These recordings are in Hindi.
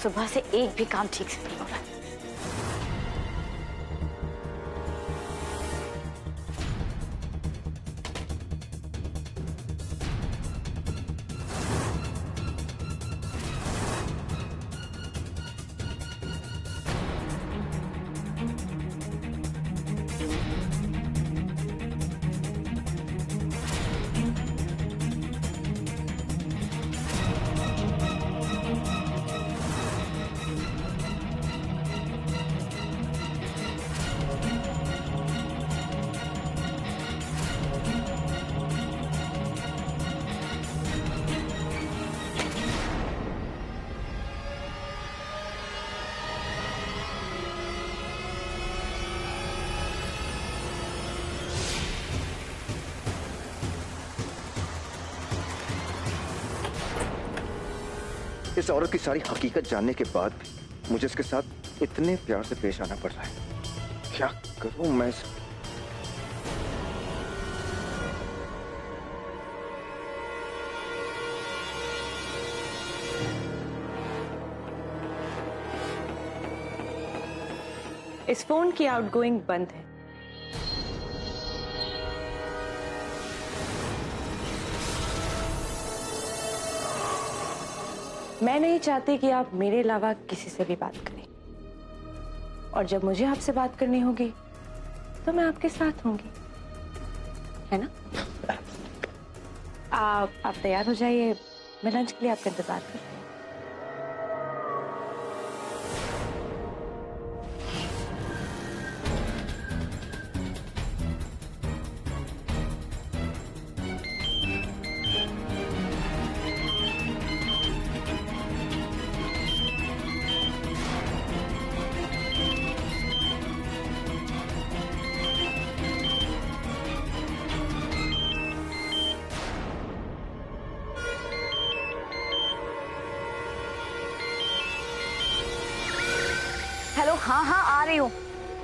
सुबह से एक भी काम ठीक से नहीं हो रहा है। इस औरत की सारी हकीकत जानने के बाद भी मुझे इसके साथ इतने प्यार से पेश आना पड़ रहा है। क्या करूं मैं इस फोन की आउटगोइंग बंद है। मैं नहीं चाहती कि आप मेरे अलावा किसी से भी बात करें, और जब मुझे आपसे बात करनी होगी तो मैं आपके साथ होंगी, है ना? आप तैयार हो जाइए, मैं लंच के लिए आपका इंतजार कर रही हूँ। हेलो, हाँ हाँ आ रही हूँ।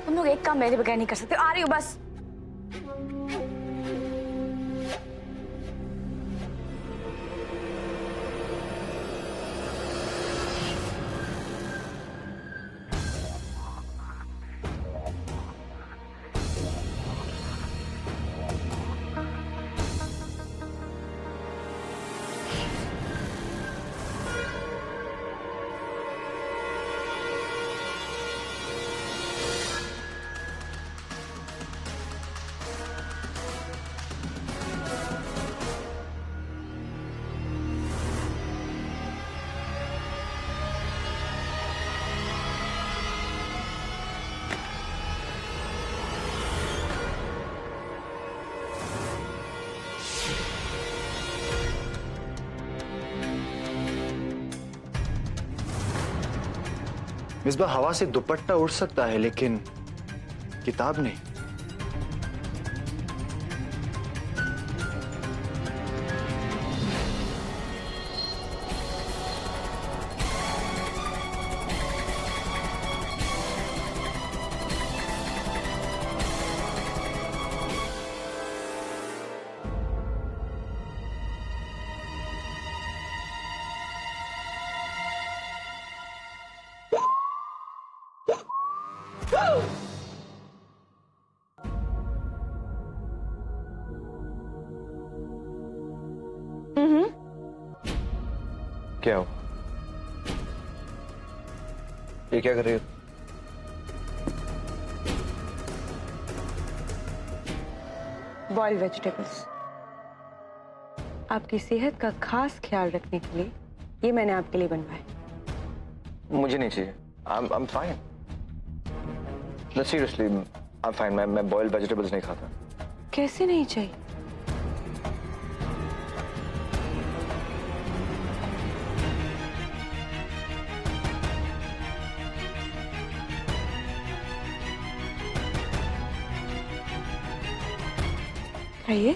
तुम लोग एक काम मेरे बगैर नहीं कर सकते। आ रही हूँ बस। मिसबा, हवा से दुपट्टा उड़ सकता है लेकिन किताब नहीं। क्या हो? ये क्या कर रही हो? Boiled vegetables. आपकी सेहत का खास ख्याल रखने के लिए ये मैंने आपके लिए बनवाए। मुझे नहीं चाहिए। I'm fine. No, seriously, I'm fine. मैं बॉइल्ड वेजिटेबल्स नहीं खाता। कैसे नहीं चाहिए? खाइए।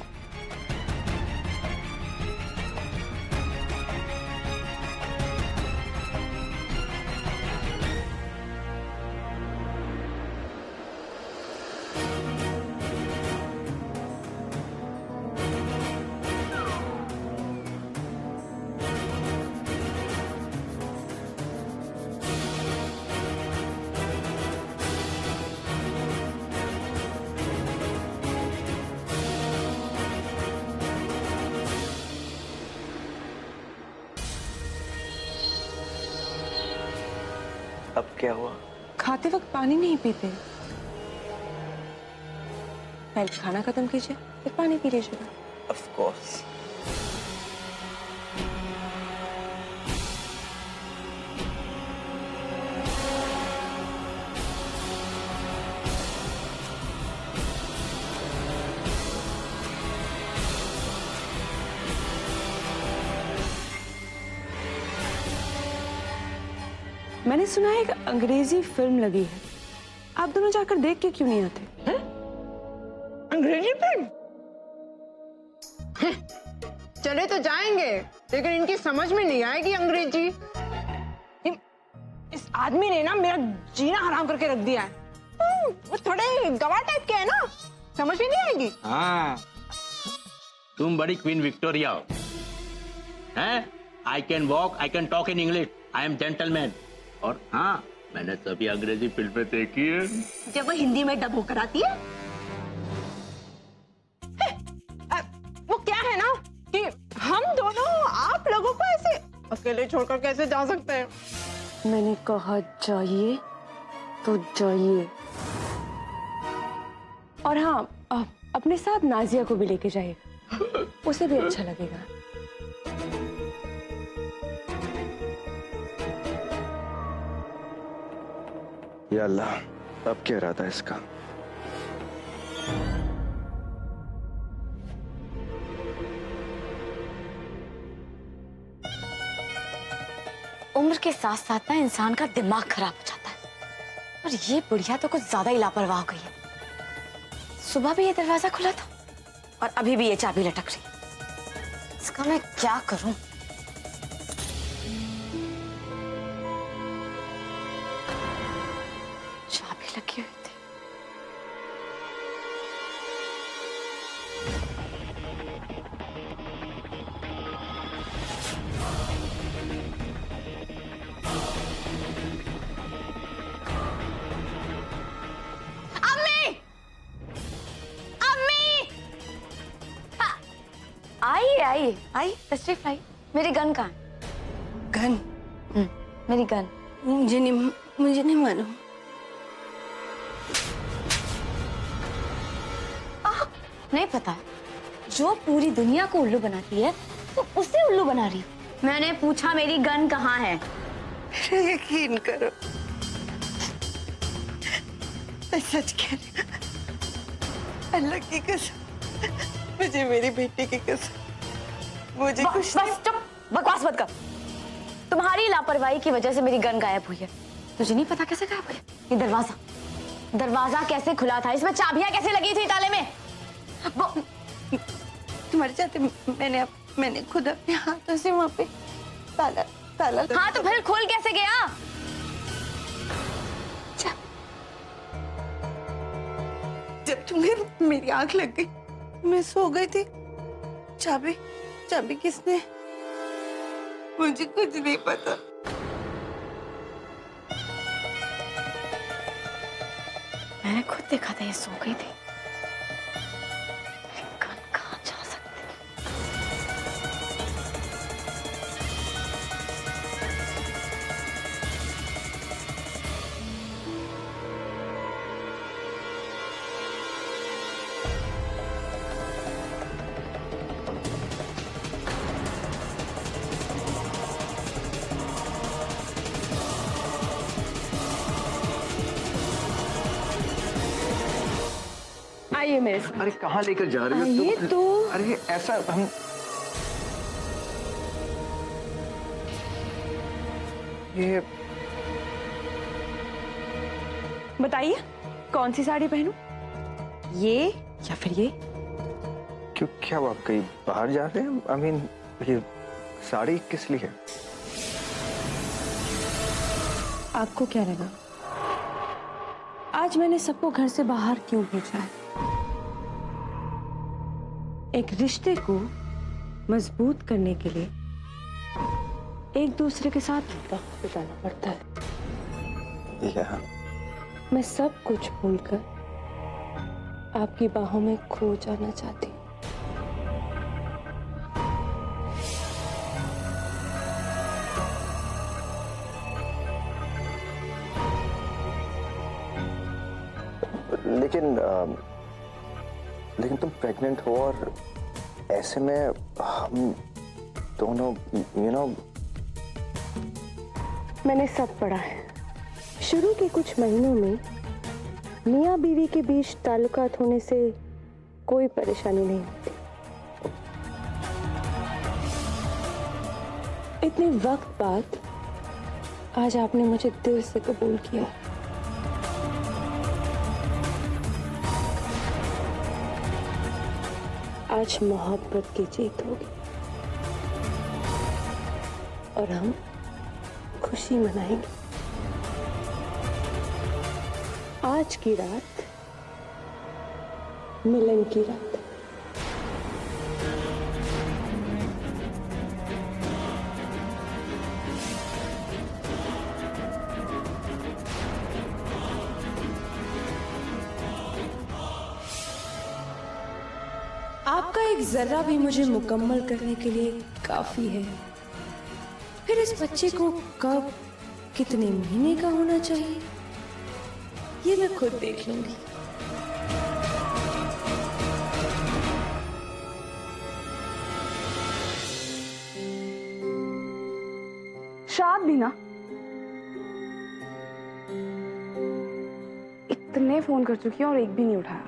अब क्या हुआ? खाते वक्त पानी नहीं पीते। पहले खाना खत्म कीजिए, फिर पानी पी लीजिएगा। Of course. मैंने सुना है एक अंग्रेजी फिल्म लगी है, आप दोनों जाकर देख के क्यों नहीं आते? अंग्रेजी फिल्म? चले तो जाएंगे, लेकिन इनकी समझ में नहीं आएगी अंग्रेजी। इस आदमी ने ना मेरा जीना हराम करके रख दिया है। वो थोड़े गवार टाइप के है ना, समझ में नहीं आएगी। हाँ, तुम बड़ी क्वीन विक्टोरिया हो, हैं? I can walk, I can talk in English, I am gentleman। और हाँ, मैंने सभी अंग्रेजी फिल्में देखी है। जब वो हिंदी में डब होकर आती है। वो क्या है ना कि हम दोनों आप लोगों को ऐसे अकेले छोड़कर कैसे जा सकते हैं? मैंने कहा जाइए तो जाइए। और हाँ, अपने साथ नाजिया को भी लेके जाइए, उसे भी अच्छा लगेगा। या अल्लाह, अब क्या इरादा है इसका? उम्र के साथ साथ ना इंसान का दिमाग खराब हो जाता है। और ये बुढ़िया तो कुछ ज्यादा ही लापरवाह हो गई है। सुबह भी ये दरवाजा खुला था और अभी भी ये चाबी लटक रही है। इसका मैं क्या करूं? चाबी लगी हुई थी। आई आई तशरीफ लाई। मेरी गन कहाँ है? गन? मेरी गन। मुझे नहीं मालूम। नहीं पता? जो पूरी दुनिया को उल्लू बनाती है तो उसे उल्लू बना रही हूँ। मैंने पूछा मेरी गन कहाँ है? यकीन करो, मैं सच कह रही हूँ, अल्लाह की कसम, मुझे मेरी बेटी की कसम, मुझे कुछ बस चुप, बकवास मत कर। तुम्हारी लापरवाही की वजह से मेरी गन गायब हुई है। तुझे नहीं पता कैसे गायब हुई? ये दरवाजा कैसे खुला था? इसमें चाबियां कैसे लगी थी ताले में? तुम्हारे चाहते मैंने खुद अपने हाथों से वहां पे ताला हाँ, तो फिर खुल कैसे गया? जब तुम्हें मेरी आंख लग गई, मैं सो गई थी। चाबी किसने? मुझे कुछ नहीं पता। मैंने खुद देखा था ये सो गई थी। गन कहाँ जा सकती? आइए मेरे साथ। अरे कहाँ लेकर जा रही हो आइए तुम? तो। अरे ऐसा हम ये बताइए कौन सी साड़ी पहनूं? ये या फिर ये? क्यों, क्या आप कहीं बाहर जा रहे हैं? आई मीन, ये साड़ी किस लिए है? आपको क्या लगा आज मैंने सबको घर से बाहर क्यों भेजा है? एक रिश्ते को मजबूत करने के लिए एक दूसरे के साथ वक्त बिताना पड़ता है। या मैं सब कुछ भूलकर आपकी बाहों में खो जाना चाहती हूँ। लेकिन तुम प्रेग्नेंट हो और ऐसे में हम दोनों मैंने सब पढ़ा है। शुरू के कुछ महीनों में मियाँ बीवी के बीच ताल्लुकात होने से कोई परेशानी नहीं होती। इतने वक्त बाद आज आपने मुझे दिल से कबूल किया। आज मोहब्बत की जीत होगी और हम खुशी मनाएंगे। आज की रात मिलन की रात है। आपका एक जर्रा भी मुझे मुकम्मल करने के लिए काफी है। फिर इस बच्चे को कब कितने महीने का होना चाहिए ये मैं खुद देख लूंगी। शाद भी ना, इतने फोन कर चुकी है और एक भी नहीं उठाया।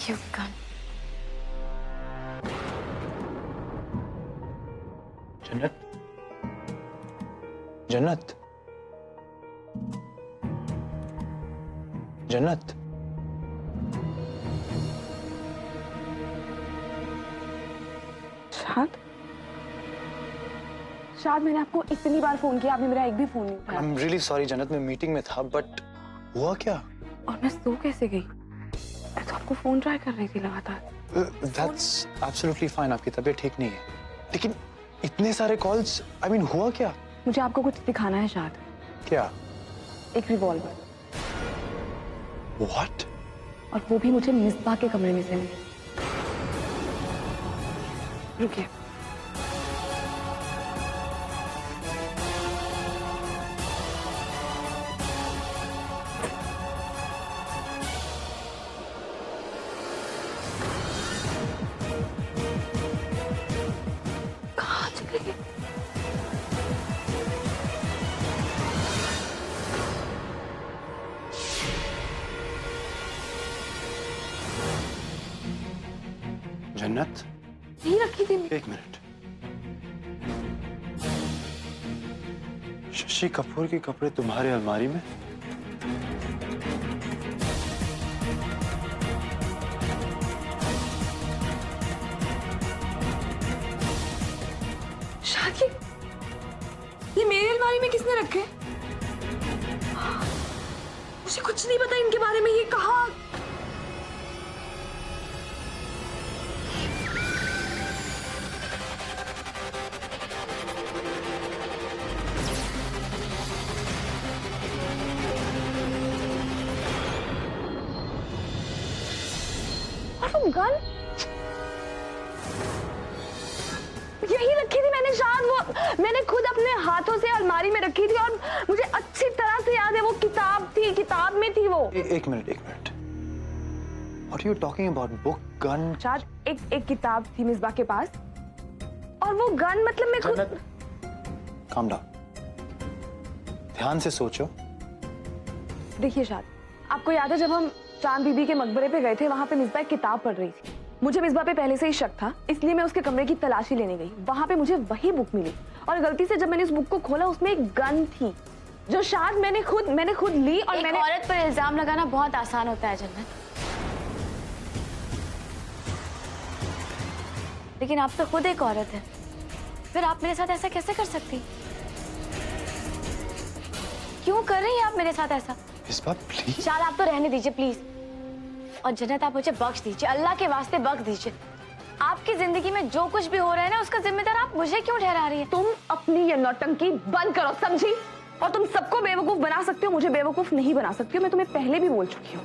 Cute gun. जन्नत, जन्नत, जन्नत। शाद, शाद मैंने आपको इतनी बार फोन किया, आपने मेरा एक भी फोन नहीं उठाया। I'm really sorry जन्नत, मैं मीटिंग में था, बट हुआ क्या? और मैं सो कैसे गई? मैं तो आपको फोन ट्राई कर रही थी लगातार। That's absolutely fine, आपकी तबीयत ठीक नहीं है, लेकिन इतने सारे कॉल्स, I mean हुआ क्या? मुझे आपको कुछ दिखाना है शाद। क्या? एक रिवॉल्वर। What? और वो भी मुझे मिसबा के कमरे में से मिली। रुकिए। जन्नत, नहीं रखी थी। एक मिनट। शशि कपूर के कपड़े तुम्हारे अलमारी में? शादी, ये मेरी अलमारी में किसने रखे? मुझे कुछ नहीं पता इनके बारे में। ये कहाँ? और वो गन यही रखी थी मैंने शायद। वो मैंने खुद अपने हाथों से अलमारी में रखी थी और मुझे अच्छी तरह से याद है वो किताब थी, किताब में थी वो। एक मिनट, एक minute. What are you talking about? Book, gun? शायद एक किताब थी मिसबा के पास और वो गन मतलब मैं खुद। जन्नत, calm down. ध्यान से सोचो। देखिए शायद आपको याद है जब हम चांद बीबी के मकबरे पे गए थे, वहां पे मिसबा एक किताब पढ़ रही थी। मुझे मिसबा पे पहले से ही शक था, इसलिए मैं उसके कमरे की तलाशी लेने गई। वहां पे मुझे वही बुक मिली और गलती से जब मैंने उस बुक को खोला उसमें एक गन थी जो शायद मैंने खुद ली। और मैंने औरत पर इल्जाम लगाना बहुत आसान होता है जन्नत, लेकिन आप तो खुद एक औरत है, फिर आप मेरे साथ ऐसा कैसे कर सकती? क्यों कर रही हैं आप मेरे साथ ऐसा? इस बात प्लीज। शाल आप तो रहने दीजिए प्लीज। और जन्नत आप मुझे बख्श दीजिए, अल्लाह के वास्ते बख्श दीजिए। आपकी जिंदगी में जो कुछ भी हो रहा है ना उसका जिम्मेदार आप मुझे क्यों ठहरा रही है? तुम अपनी ये नौटंकी बंद करो, समझी? और तुम सबको बेवकूफ बना सकते हो, मुझे बेवकूफ नहीं बना सकती हो। मैं तुम्हें पहले भी बोल चुकी हूँ।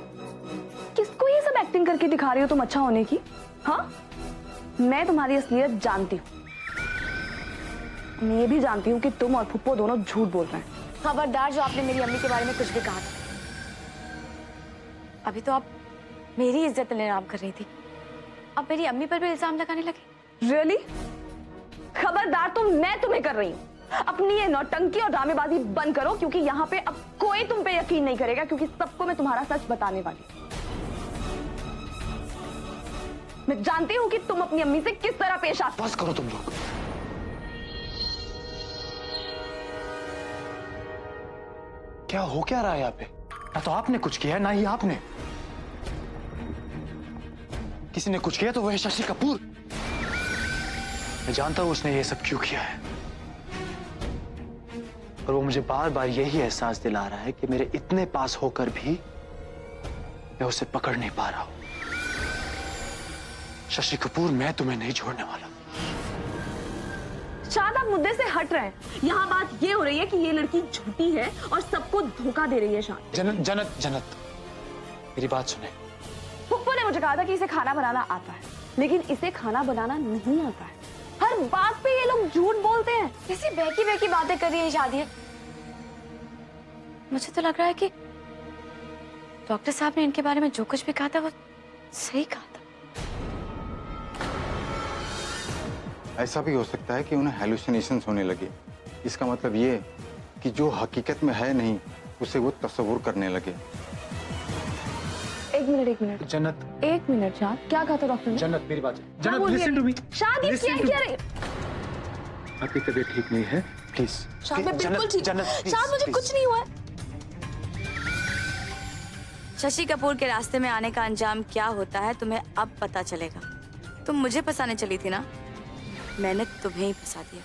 किसको ये सब एक्टिंग करके दिखा रही हो तुम अच्छा होने की? हाँ, मैं तुम्हारी असलियत जानती हूँ। मैं ये भी जानती हूँ कि तुम और फुप्पो दोनों झूठ बोल रहे हैं। खबरदार जो आपने मेरी अम्मी के बारे में कुछ भी कहा था। अभी तो आप मेरी इज्जत लेने नाम कर रही थी, अब मेरी अम्मी पर भी इल्जाम लगाने लगे। रियली? खबरदार मैं तुम्हें कर रही हूँ। अपनी ये नौटंकी और ड्रामेबाजी बंद करो, क्योंकि यहाँ पे अब कोई तुम पे यकीन नहीं करेगा, क्योंकि सबको मैं तुम्हारा सच बताने वाली हूँ। मैं जानती हूँ कि तुम अपनी अम्मी से किस तरह पेश आते हो। बस करो तुम लोग। क्या हो क्या रहा है यहाँ पे? ना तो आपने कुछ किया है ना ही आपने। किसी ने कुछ किया तो वह है शशि कपूर। मैं जानता हूं उसने ये सब क्यों किया है, और वो मुझे बार बार यही एहसास दिला रहा है कि मेरे इतने पास होकर भी मैं उसे पकड़ नहीं पा रहा हूं। शशि कपूर, मैं तुम्हें नहीं छोड़ने वाला। शायद आप मुद्दे से हट रहे हैं। यहाँ बात ये हो रही है कि ये लड़की झूठी है और सबको धोखा दे रही है। शायद जन्नत, मेरी बात सुने। फुप्पो ने मुझे कहा था कि इसे खाना बनाना आता है, लेकिन इसे खाना बनाना नहीं आता है। हर बात पे ये लोग झूठ बोलते हैं। किसी बहकी बातें कर रही है शादी। मुझे तो लग रहा है कि डॉक्टर साहब ने इनके बारे में जो कुछ भी कहा था वो सही कहा था। ऐसा भी हो सकता है कि उन्हें हेलुसिनेशंस होने लगे। इसका मतलब ये कि जो हकीकत में है नहीं उसे वो तस्वुर करने लगे। एक मिनट जन्नत, एक मिनट। शाद, क्या कहा था डॉक्टर ने? जन्नत मेरी बात। हाँ, जन्नत, बोलिए। Listen to me. शाद, ये क्या कह रही? आपकी तबीयत ठीक नहीं है, प्लीज। शाद, मैं बिल्कुल ठीक। शाद, मुझे कुछ नहीं हुआ है। शशि कपूर के रास्ते में आने का अंजाम क्या होता है तुम्हें अब पता चलेगा। तुम मुझे फंसाने चली थी ना, मैंने तुम्हें ही फंसा दिया।